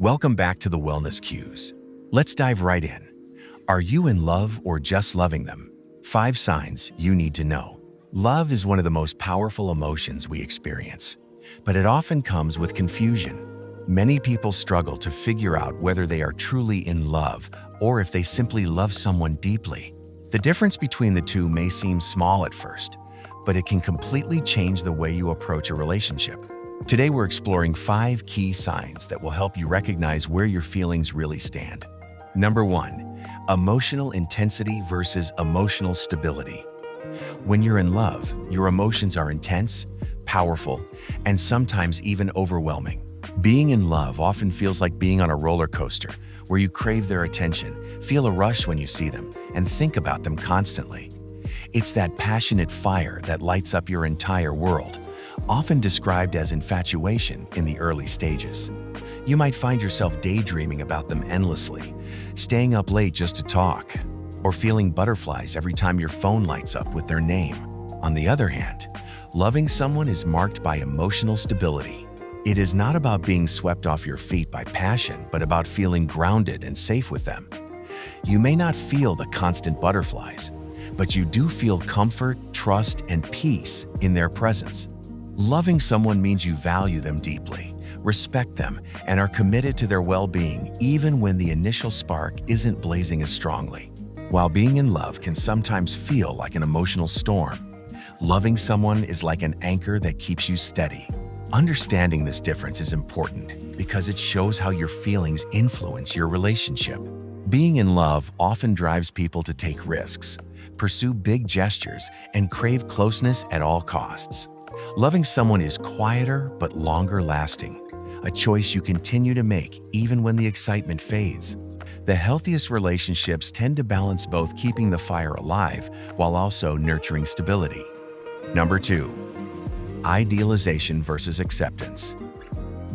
Welcome back to the Wellness Cues. Let's dive right in. Are you in love or just loving them? 5 signs you need to know. Love is one of the most powerful emotions we experience, but it often comes with confusion. Many people struggle to figure out whether they are truly in love or if they simply love someone deeply. The difference between the two may seem small at first, but it can completely change the way you approach a relationship. Today we're exploring 5 key signs that will help you recognize where your feelings really stand. Number 1, emotional intensity versus emotional stability. When you're in love, your emotions are intense, powerful, and sometimes even overwhelming. Being in love often feels like being on a roller coaster, where you crave their attention, feel a rush when you see them, and think about them constantly. It's that passionate fire that lights up your entire world, often described as infatuation in the early stages. You might find yourself daydreaming about them endlessly, staying up late just to talk, or feeling butterflies every time your phone lights up with their name. On the other hand, loving someone is marked by emotional stability. It is not about being swept off your feet by passion, but about feeling grounded and safe with them. You may not feel the constant butterflies, but you do feel comfort, trust, and peace in their presence. Loving someone means you value them deeply, respect them, and are committed to their well-being even when the initial spark isn't blazing as strongly. While being in love can sometimes feel like an emotional storm, loving someone is like an anchor that keeps you steady. Understanding this difference is important because it shows how your feelings influence your relationship. Being in love often drives people to take risks, pursue big gestures, and crave closeness at all costs. Loving someone is quieter but longer lasting, a choice you continue to make even when the excitement fades. The healthiest relationships tend to balance both keeping the fire alive while also nurturing stability. Number 2, idealization versus acceptance.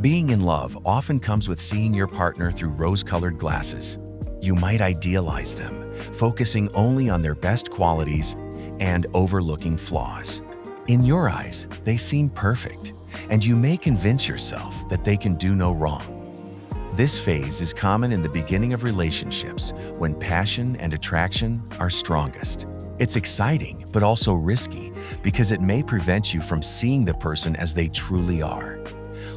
Being in love often comes with seeing your partner through rose-colored glasses. You might idealize them, focusing only on their best qualities and overlooking flaws. In your eyes, they seem perfect, and you may convince yourself that they can do no wrong. This phase is common in the beginning of relationships when passion and attraction are strongest. It's exciting, but also risky because it may prevent you from seeing the person as they truly are.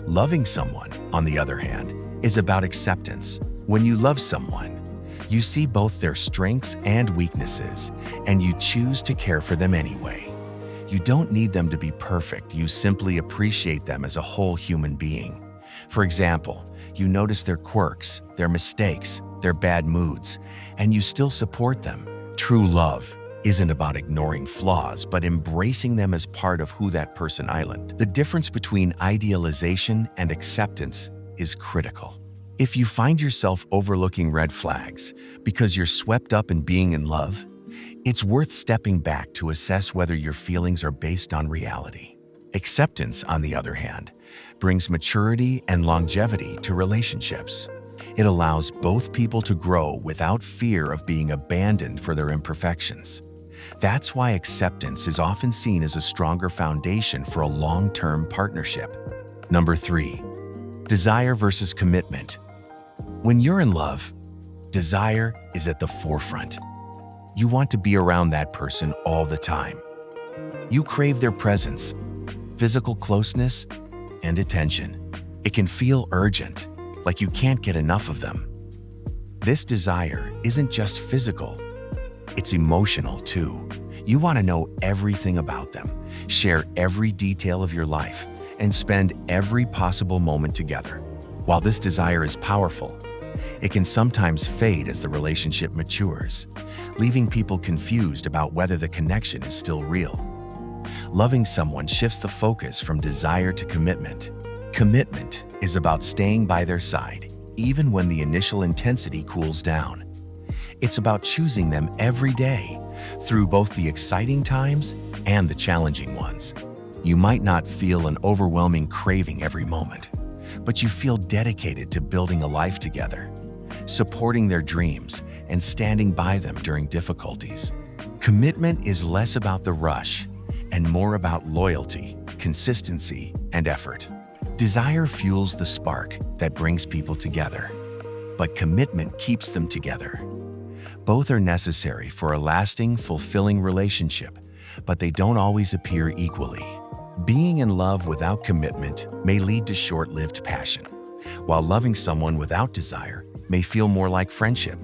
Loving someone, on the other hand, is about acceptance. When you love someone, you see both their strengths and weaknesses, and you choose to care for them anyway. You don't need them to be perfect, you simply appreciate them as a whole human being. For example, you notice their quirks, their mistakes, their bad moods, and you still support them. True love isn't about ignoring flaws, but embracing them as part of who that person is. The difference between idealization and acceptance is critical. If you find yourself overlooking red flags because you're swept up in being in love, it's worth stepping back to assess whether your feelings are based on reality. Acceptance, on the other hand, brings maturity and longevity to relationships. It allows both people to grow without fear of being abandoned for their imperfections. That's why acceptance is often seen as a stronger foundation for a long-term partnership. Number 3, desire versus commitment. When you're in love, desire is at the forefront. You want to be around that person all the time. You crave their presence, physical closeness, and attention. It can feel urgent, like you can't get enough of them. This desire isn't just physical, it's emotional too. You want to know everything about them, share every detail of your life, and spend every possible moment together. While this desire is powerful, it can sometimes fade as the relationship matures, leaving people confused about whether the connection is still real. Loving someone shifts the focus from desire to commitment. Commitment is about staying by their side, even when the initial intensity cools down. It's about choosing them every day, through both the exciting times and the challenging ones. You might not feel an overwhelming craving every moment, but you feel dedicated to building a life together, supporting their dreams, and standing by them during difficulties. Commitment is less about the rush and more about loyalty, consistency, and effort. Desire fuels the spark that brings people together, but commitment keeps them together. Both are necessary for a lasting, fulfilling relationship, but they don't always appear equally. Being in love without commitment may lead to short-lived passion, while loving someone without desire may feel more like friendship.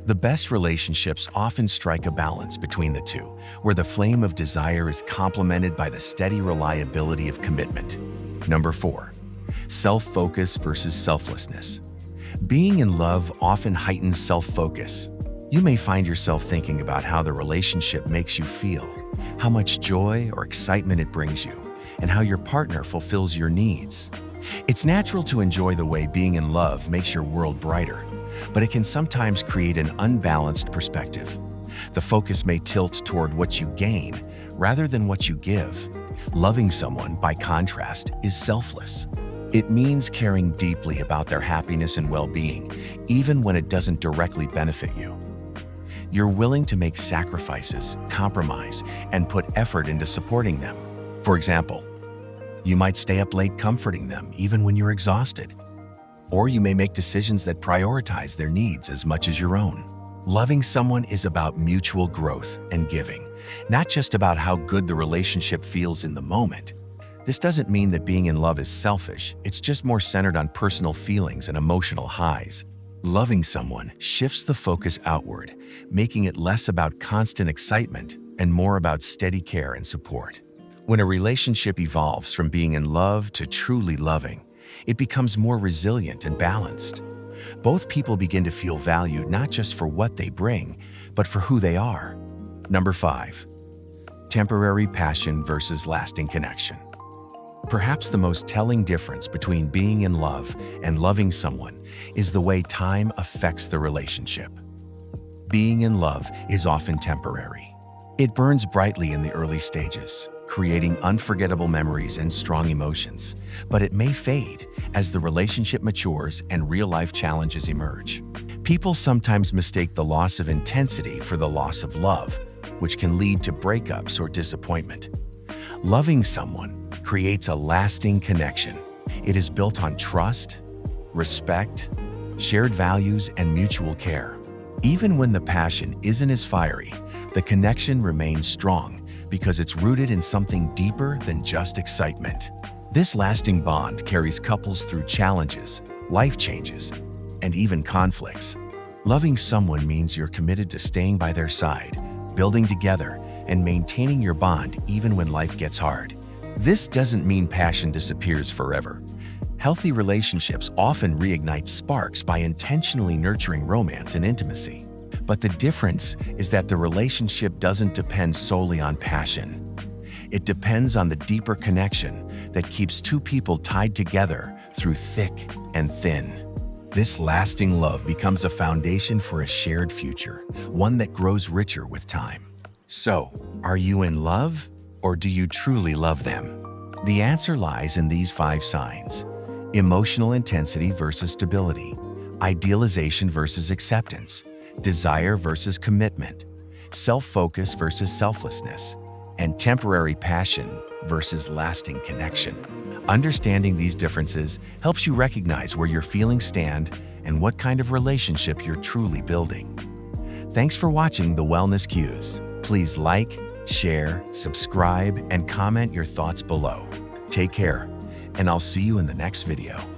The best relationships often strike a balance between the two, where the flame of desire is complemented by the steady reliability of commitment. Number 4. Self-focus versus selflessness. Being in love often heightens self-focus. You may find yourself thinking about how the relationship makes you feel, how much joy or excitement it brings you, and how your partner fulfills your needs. It's natural to enjoy the way being in love makes your world brighter, but it can sometimes create an unbalanced perspective. The focus may tilt toward what you gain rather than what you give. Loving someone, by contrast, is selfless. It means caring deeply about their happiness and well-being, even when it doesn't directly benefit you. You're willing to make sacrifices, compromise, and put effort into supporting them. For example, you might stay up late comforting them even when you're exhausted. Or you may make decisions that prioritize their needs as much as your own. Loving someone is about mutual growth and giving, not just about how good the relationship feels in the moment. This doesn't mean that being in love is selfish, it's just more centered on personal feelings and emotional highs. Loving someone shifts the focus outward, making it less about constant excitement and more about steady care and support. When a relationship evolves from being in love to truly loving, it becomes more resilient and balanced. Both people begin to feel valued not just for what they bring, but for who they are. Number 5. Temporary passion versus lasting connection. Perhaps the most telling difference between being in love and loving someone is the way time affects the relationship. Being in love is often temporary. It burns brightly in the early stages, creating unforgettable memories and strong emotions, but it may fade as the relationship matures and real-life challenges emerge. People sometimes mistake the loss of intensity for the loss of love, which can lead to breakups or disappointment. Loving someone creates a lasting connection. It is built on trust, respect, shared values, and mutual care. Even when the passion isn't as fiery, the connection remains strong because it's rooted in something deeper than just excitement. This lasting bond carries couples through challenges, life changes, and even conflicts. Loving someone means you're committed to staying by their side, building together, and maintaining your bond even when life gets hard. This doesn't mean passion disappears forever. Healthy relationships often reignite sparks by intentionally nurturing romance and intimacy. But the difference is that the relationship doesn't depend solely on passion. It depends on the deeper connection that keeps two people tied together through thick and thin. This lasting love becomes a foundation for a shared future, one that grows richer with time. So, are you in love, or do you truly love them? The answer lies in these 5 signs: emotional intensity versus stability, idealization versus acceptance, desire versus commitment, self-focus versus selflessness, and temporary passion versus lasting connection. Understanding these differences helps you recognize where your feelings stand and what kind of relationship you're truly building. Thanks for watching The Wellness Cues. Please like, share, subscribe, and comment your thoughts below. Take care, and I'll see you in the next video.